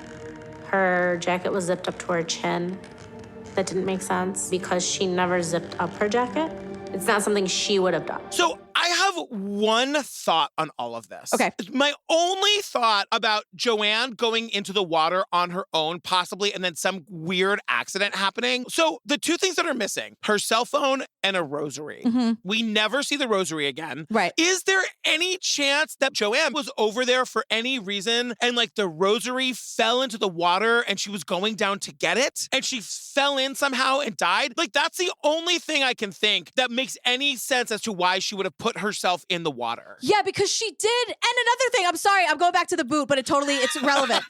Her jacket was zipped up to her chin. That didn't make sense because she never zipped up her jacket. It's not something she would have done. So I have one thought on all of this. Okay. My only thought about JoAnn going into the water on her own, possibly, and then some weird accident happening. So the two things that are missing, her cell phone and a rosary. We never see the rosary again. Right. Is there any chance that JoAnn was over there for any reason and like the rosary fell into the water and she was going down to get it and she fell in somehow and died? Like that's the only thing I can think that makes any sense as to why she would have put herself in the water. Yeah, because she did. And another thing, I'm sorry, I'm going back to the boot, but it's relevant.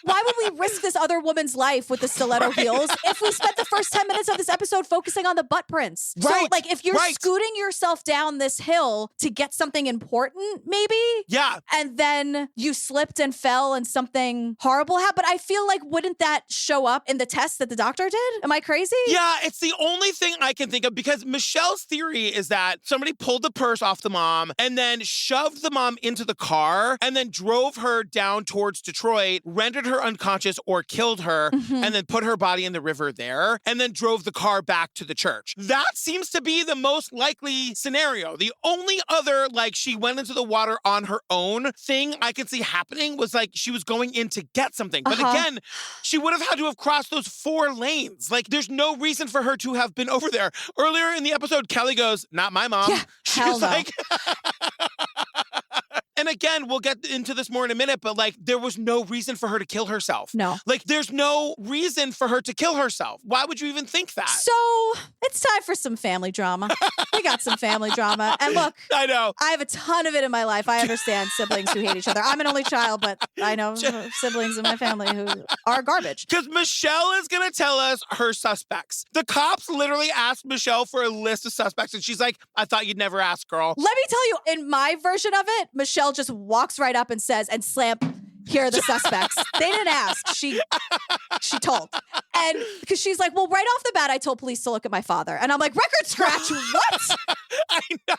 Why would we risk this other woman's life with the stiletto heels if we spent the first 10 minutes of this episode focusing on the butt prints? Right. So, like, if you're scooting yourself down this hill to get something important, maybe? Yeah. And then you slipped and fell and something horrible happened. I feel like, wouldn't that show up in the test that the doctor did? Am I crazy? Yeah, it's the only thing I can think of because Michelle's theory is that somebody pulled the purse off the mom and then shoved the mom into the car and then drove her down towards Detroit, rendered her unconscious or killed her, and then put her body in the river there and then drove the car back to the church. That that seems to be the most likely scenario. The only other, like, she went into the water on her own thing I could see happening was, like, she was going in to get something. But again, she would have had to have crossed those 4 lanes. Like, there's no reason for her to have been over there. Earlier in the episode, Kelly goes, not my mom. Yeah, She hell was no. like... And again, we'll get into this more in a minute, but like, there was no reason for her to kill herself. No. Like, there's no reason for her to kill herself. Why would you even think that? So it's time for some family drama. We got some family drama. And look, I know. I have a ton of it in my life. I understand siblings who hate each other. I'm an only child, but I know siblings in my family who are garbage. Because Michelle is going to tell us her suspects. The cops literally asked Michelle for a list of suspects, and she's like, I thought you'd never ask, girl. Let me tell you, in my version of it, Michelle just walks right up and says, and slam, here are the suspects. They didn't ask. She told. And because she's like, well, right off the bat, I told police to look at my father. And I'm like, record scratch, what? I know.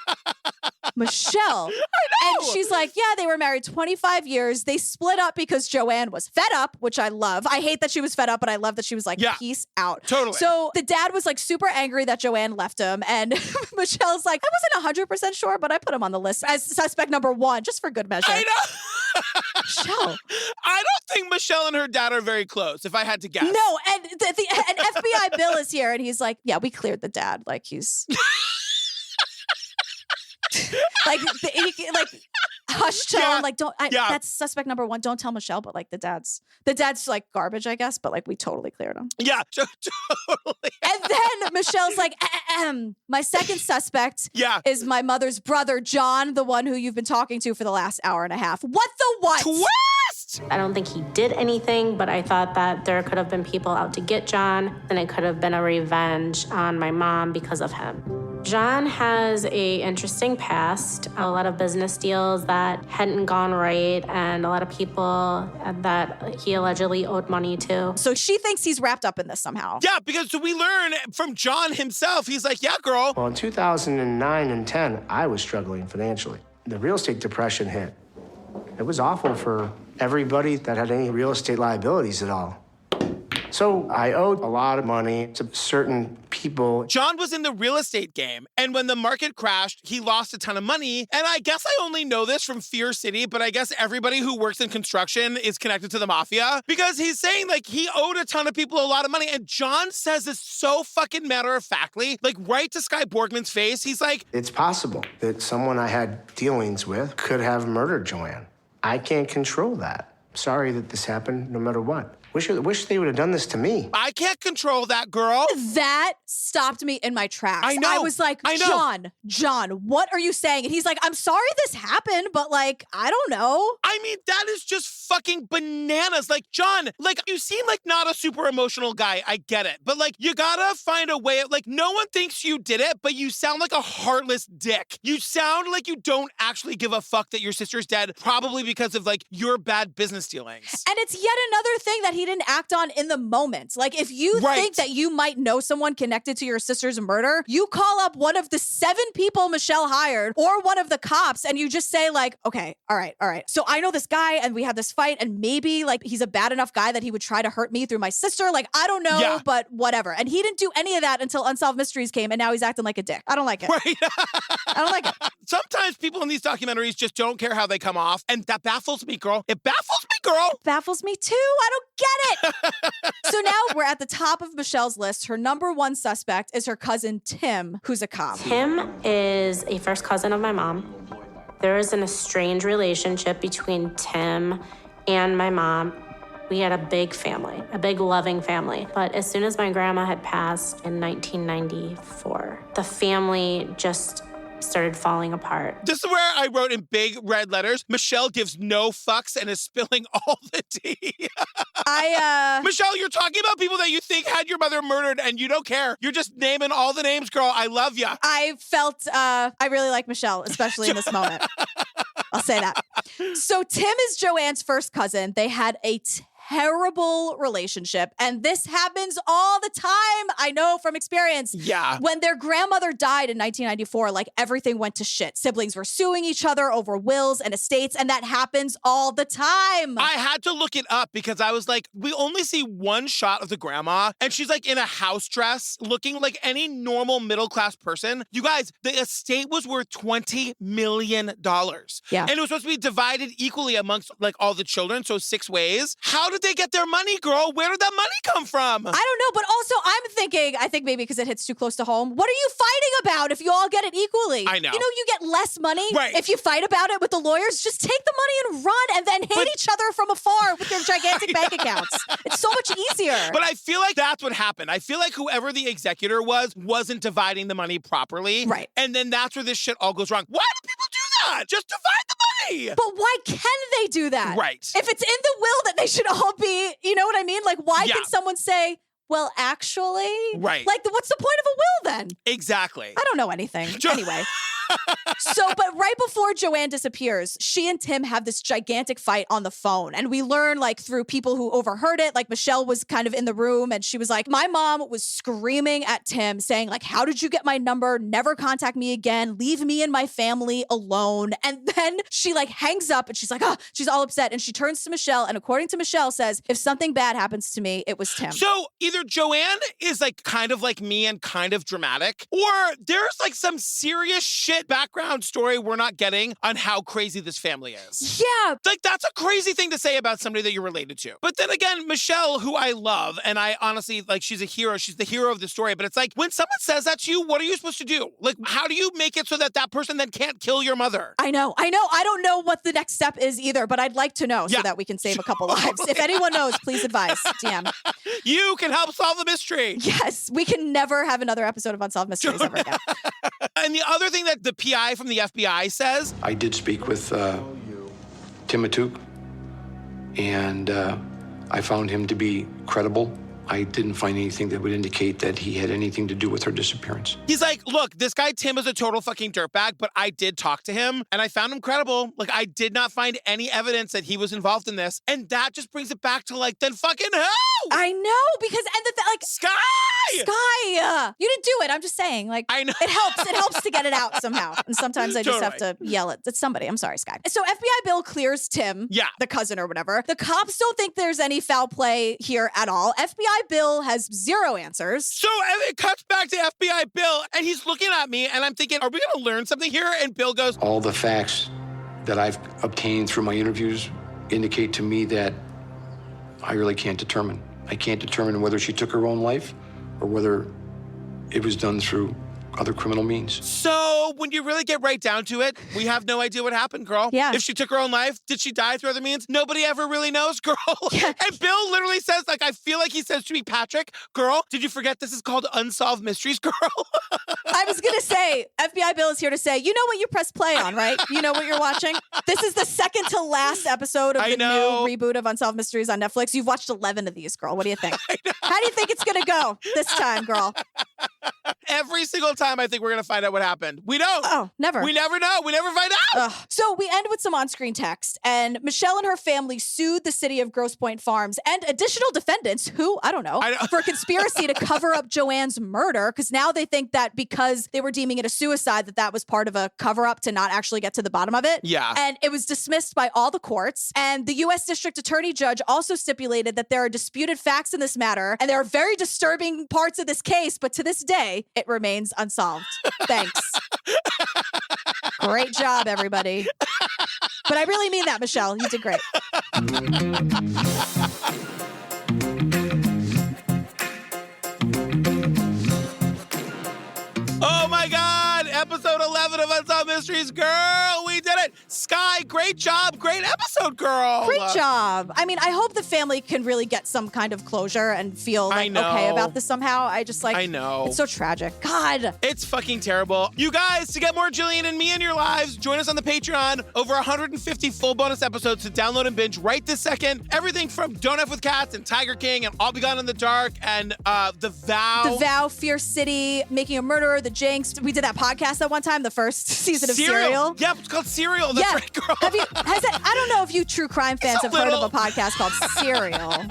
Michelle. I know. And she's like, yeah, they were married 25 years. They split up because JoAnn was fed up, which I love. I hate that she was fed up, but I love that she was like, peace out. Totally. So the dad was like super angry that JoAnn left him. And Michelle's like, I wasn't 100% sure, but I put him on the list as suspect number 1, just for good measure. I know. Michelle. I don't think Michelle and her dad are very close, if I had to guess. No, and an FBI Bill is here, and he's like, yeah, we cleared the dad. Like, he's... like hush tone, like that's suspect number 1. Don't tell Michelle, but like the dad's like garbage, I guess, but like we totally cleared him. Yeah, totally. And then Michelle's like, my second suspect is my mother's brother, John, the one who you've been talking to for the last hour and a half. What the what? Twist! I don't think he did anything, but I thought that there could have been people out to get John, and it could have been a revenge on my mom because of him. John has a interesting past, a lot of business deals that hadn't gone right, and a lot of people that he allegedly owed money to. So she thinks he's wrapped up in this somehow. Yeah, because we learn from John himself, he's like, yeah, girl. Well, in 2009 and 10, I was struggling financially. The real estate depression hit. It was awful for everybody that had any real estate liabilities at all. So I owed a lot of money to certain people. John was in the real estate game, and when the market crashed, he lost a ton of money. And I guess I only know this from Fear City, but I guess everybody who works in construction is connected to the mafia, because he's saying like he owed a ton of people a lot of money. And John says this so fucking matter-of-factly, like right to SKYE BORGMAN's face. He's like, it's possible that someone I had dealings with could have murdered JoAnn. I can't control that. Sorry that this happened, no matter what. Wish they would have done this to me. I can't control that, girl. That stopped me in my tracks. I know. I was like, John, what are you saying? And he's like, I'm sorry this happened, but like, I don't know. I mean, that is just fucking bananas. Like, John, like, you seem like not a super emotional guy. I get it. But like, you gotta find a way of, like, no one thinks you did it, but you sound like a heartless dick. You sound like you don't actually give a fuck that your sister's dead, probably because of like your bad business dealings. And it's yet another thing that he didn't act on in the moment. Like, if you think that you might know someone connected to your sister's murder, you call up one of the 7 people Michelle hired or one of the cops, and you just say like, okay, all right. So I know this guy, and we had this fight, and maybe like he's a bad enough guy that he would try to hurt me through my sister. Like, I don't know, but whatever. And he didn't do any of that until Unsolved Mysteries came, and now he's acting like a dick. I don't like it. Right. I don't like it. Sometimes people in these documentaries just don't care how they come off, and that baffles me, girl. It baffles me, girl. It baffles me too. I don't get it. So now we're at the top of Michelle's list. Her number 1 suspect is her cousin Tim, who's a cop. Tim is a first cousin of my mom. There is an estranged relationship between Tim and my mom. We had a big family, a big loving family. But as soon as my grandma had passed in 1994, the family just started falling apart. This is where I wrote in big red letters, Michelle gives no fucks and is spilling all the tea. Michelle, you're talking about people that you think had your mother murdered and you don't care. You're just naming all the names, girl. I love ya. I felt, I really like Michelle, especially in this moment. I'll say that. So Tim is JoAnn's first cousin. They had a terrible relationship. And this happens all the time. I know from experience. Yeah. When their grandmother died in 1994, like everything went to shit. Siblings were suing each other over wills and estates, and that happens all the time. I had to look it up because I was like, we only see one shot of the grandma, and she's like in a house dress, looking like any normal middle-class person. You guys, the estate was worth $20 million. Yeah. And it was supposed to be divided equally amongst like all the children, so 6 ways. How did they get their money, girl? Where did that money come from? I don't know, but also I'm thinking, I think maybe because it hits too close to home, what are you fighting about if you all get it equally? I know. You know, you get less money Right. if you fight about it with the lawyers. Just take the money and run and then hate each other from afar with their gigantic bank accounts. It's so much easier. But I feel like that's what happened. I feel like whoever the executor wasn't dividing the money properly. Right. And then that's where this shit all goes wrong. Why do people do that? Just divide the money. But why can they do that? Right. If it's in the will that they should all be, you know what I mean? Like, why can someone say, well, actually? Right. Like, what's the point of a will then? Exactly. I don't know anything. Anyway. But right before JoAnn disappears, she and Tim have this gigantic fight on the phone. And we learn, like, through people who overheard it, like Michelle was kind of in the room and she was like, my mom was screaming at Tim saying, like, how did you get my number? Never contact me again. Leave me and my family alone. And then she like hangs up and she's like, oh, she's all upset. And she turns to Michelle. And according to Michelle says, if something bad happens to me, it was Tim. So either JoAnn is like kind of like me and kind of dramatic, or there's like some serious shit background story we're not getting on how crazy this family is. Yeah. Like that's a crazy thing to say about somebody that you're related to. But then again, Michelle, who I love, and I honestly, like she's a hero. She's the hero of the story. But it's like when someone says that to you, what are you supposed to do? Like, how do you make it so that that person then can't kill your mother? I know. I don't know what the next step is either, but I'd like to know so that we can save a couple lives. If anyone knows, please advise. DM. You can help solve the mystery. Yes, we can never have another episode of Unsolved Mysteries ever again. And the other thing that the PI from the FBI says, I did speak with Tim Matouk, and I found him to be credible. I didn't find anything that would indicate that he had anything to do with her disappearance. he's like, look, this guy Tim is a total fucking dirtbag, but I did talk to him and I found him credible. Like, I did not find any evidence that he was involved in this. And that just brings it back to like, then fucking who? I know, because, and like, SKYE! You didn't do it. I'm just saying, like, I know. It helps to get it out somehow. And sometimes I just have to yell at somebody. I'm sorry, Skye. So FBI Bill clears Tim, the cousin or whatever. The cops don't think there's any foul play here at all. FBI Bill has zero answers. So it cuts back to FBI Bill, and he's looking at me, and I'm thinking, are we going to learn something here? And Bill goes, All the facts that I've obtained through my interviews indicate to me that I really can't determine. I can't determine whether she took her own life or whether it was done through other criminal means. so when you really get right down to it, we have no idea what happened, girl. Yeah. If she took her own life, did she die through other means? Nobody ever really knows, girl. Yeah. And Bill literally says, like, I feel like he says to me, Patrick, girl, did you forget this is called Unsolved Mysteries, girl? I was going to say, FBI Bill is here to say, you know what you press play on, right? You know what you're watching? This is the second to last episode of the new reboot of Unsolved Mysteries on Netflix. You've watched 11 of these, girl. What do you think? How do you think it's going to go this time, girl? Every single time I think we're going to find out what happened. We don't. Oh, never. We never know. We never find out. Ugh. So we end with some on-screen text, and Michelle and her family sued the city of Grosse Pointe Farms and additional defendants who, I don't know, for conspiracy to cover up JoAnn's murder, because now they think that because they were deeming it a suicide, that was part of a cover-up to not actually get to the bottom of it. Yeah. And it was dismissed by all the courts, and the U.S. District Attorney Judge also stipulated that there are disputed facts in this matter, and there are very disturbing parts of this case, but to this day, it remains unsolved. Thanks. Great job, everybody. But I really mean that, Michelle. You did great. Oh my God, episode 11 of Unsolved Mysteries, girl, we did it. SKYE, great job, great episode, girl. Great job. I mean, I hope the family can really get some kind of closure and feel like okay about this somehow. I know. It's so tragic. God. It's fucking terrible. You guys, to get more Jillian and me in your lives, join us on the Patreon. Over 150 full bonus episodes to download and binge right this second. Everything from Don't F with Cats and Tiger King and All Be Gone in the Dark and The Vow. The Vow, Fierce City, Making a Murderer, The Jinx. We did that podcast that one time, the first season of Serial. Yep, it's called Serial. That's right, girl. Has I don't know if you true crime fans have heard of a podcast called Serial.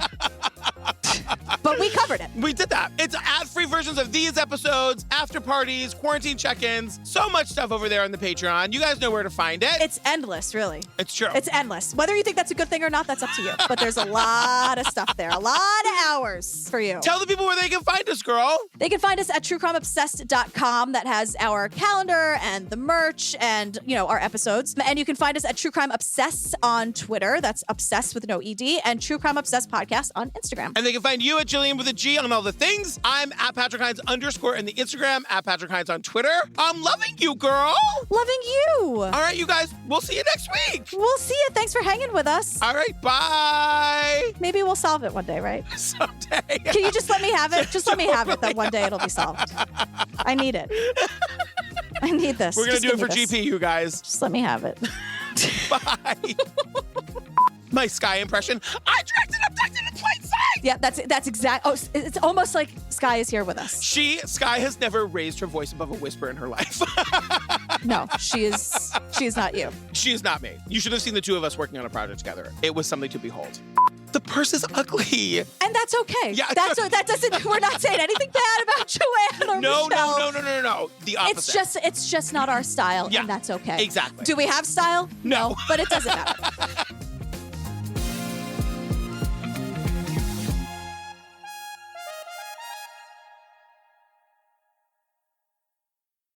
But we covered it. We did that. It's ad-free versions of these episodes, after parties, quarantine check-ins, so much stuff over there on the Patreon. You guys know where to find it. It's endless, really. It's true. It's endless. Whether you think that's a good thing or not, that's up to you. But there's a lot of stuff there. A lot of hours for you. Tell the people where they can find us, girl. They can find us at truecrimeobsessed.com. That has our calendar and the merch and, our episodes. And you can find us at True Crime Obsess on Twitter. That's obsessed with no ED. And True Crime Obsessed Podcast on Instagram. And they can find you at Jillian with a G on all the things. I'm at Patrick Hines _ in the Instagram, at Patrick Hines on Twitter. I'm loving you, girl. Loving you. All right, you guys, we'll see you next week. We'll see you. Thanks for hanging with us. All right, bye. Maybe we'll solve it one day, right? Someday. Can you just let me have it? Just let me have it that one day it'll be solved. I need it. I need this. We're going to do it for this. GP, you guys. Just let me have it. Bye. My Skye impression. I directed Abducted in plain sight. Yeah, that's exact. Oh, it's almost like Skye is here with us. Skye has never raised her voice above a whisper in her life. No, she is not you. She is not me. You should have seen the two of us working on a project together. It was something to behold. The purse is ugly. And that's okay. Yeah, that doesn't, we're not saying anything bad about JoAnn or Michelle. No. The opposite. It's just not our style, Yeah, and that's okay. exactly. Do we have style? No. But it doesn't matter.